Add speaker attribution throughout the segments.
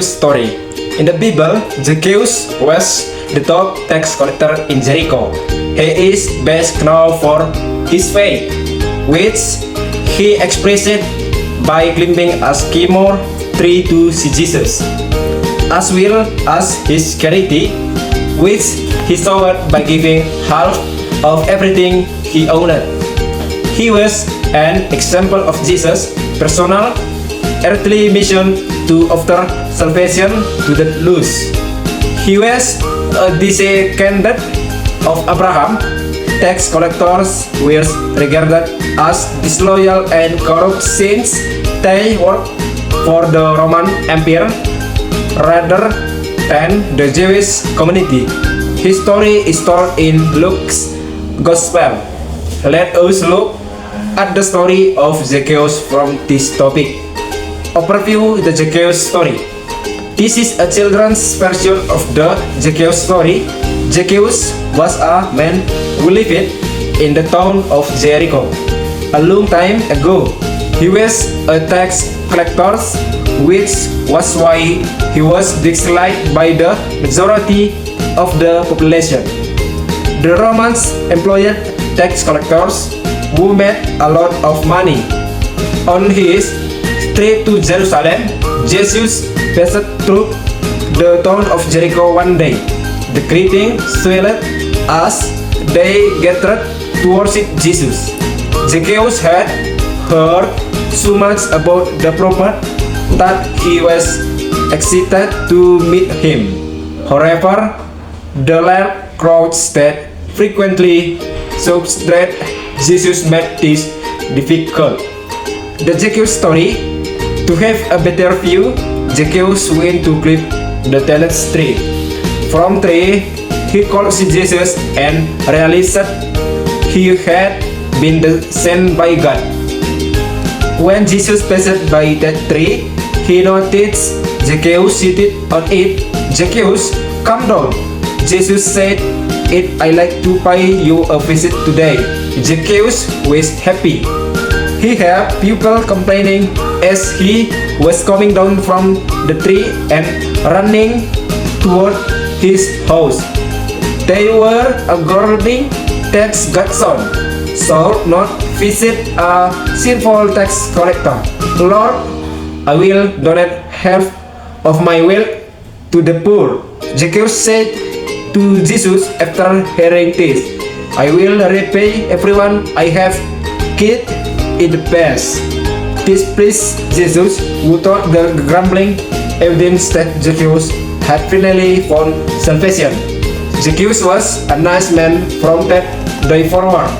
Speaker 1: Story. In the Bible, Zacchaeus was the top tax collector in Jericho. He is best known for his faith, which he expressed by climbing a sycamore tree to see Jesus, as well as his charity, which he showed by giving half of everything he owned. He was an example of Jesus' personal earthly mission to offer salvation to the lost. He was a descendant of Abraham. Tax collectors were regarded as disloyal and corrupt since they worked for the Roman Empire rather than the Jewish community. His story is told in Luke's Gospel. Let us look at the story of Zacchaeus from this topic. Overview: the Zacchaeus story. This is a children's version of the Zacchaeus story. Zacchaeus was a man who lived in the town of Jericho. A long time ago, he was a tax collector, which was why he was disliked by the majority of the population. The Romans employed tax collectors who made a lot of money. On his trip to Jerusalem, Jesus passed through the town of Jericho one day. The greeting swelled as they gathered to worship Jesus. Zacchaeus had heard so much about the prophet that he was excited to meet him. However, the large crowds that frequently shows that Jesus made this difficult. The Zacchaeus story. To have a better view, Zacchaeus went to climb the talent tree. From tree, he called Jesus and realized he had been sent by God. When Jesus passed by that tree, he noticed Zacchaeus seated on it. "Zacchaeus, come down," Jesus said. "I'd like to pay you a visit today." Zacchaeus was happy. He heard people complaining as he was coming down from the tree and running toward his house. They were according tax Godson, so not visit a sinful tax collector. "Lord, I will donate half of my wealth to the poor," Zacchaeus said to Jesus after hearing this. "I will repay everyone I have get in the past." This pleased Jesus, who thought the grumbling evidence that Zacchaeus had finally found salvation. Zacchaeus was a nice man from that day forward,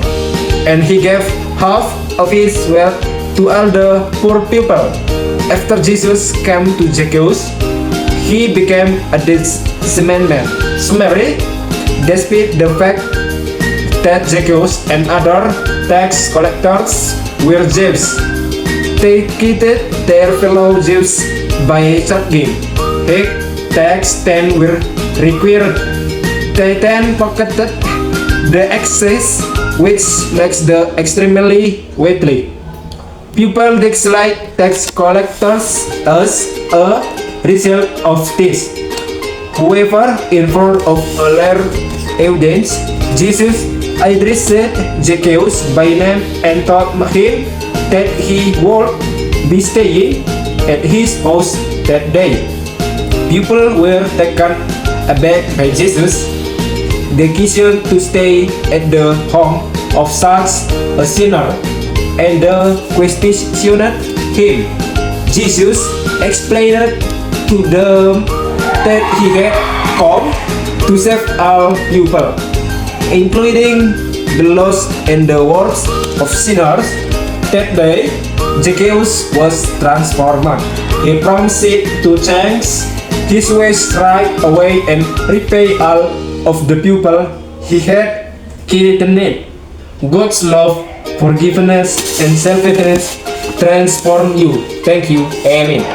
Speaker 1: and he gave half of his wealth to all the poor people. After Jesus came to Zacchaeus, he became a decent man. Summary: despite the fact that Zacchaeus and other tax collectors were Jews, they treated their fellow Jews by charging high tax and were required. They then pocketed the excess, which makes the extremely wealthy. People dislike tax collectors as a result of this. However, in front of a large audience, Jesus addressed Zacchaeus by name and told him that he would be staying at his house that day. People were taken aback by Jesus' decision to stay at the home of such a sinner, and questioned him. Jesus explained to them that he had come to save all people, including the lost and the worst of sinners. That day, Zacchaeus was transformed. He promised to change his ways right away and repay all of the people he had kidnapped. God's love, forgiveness, and selflessness transform you. Thank you. Amen.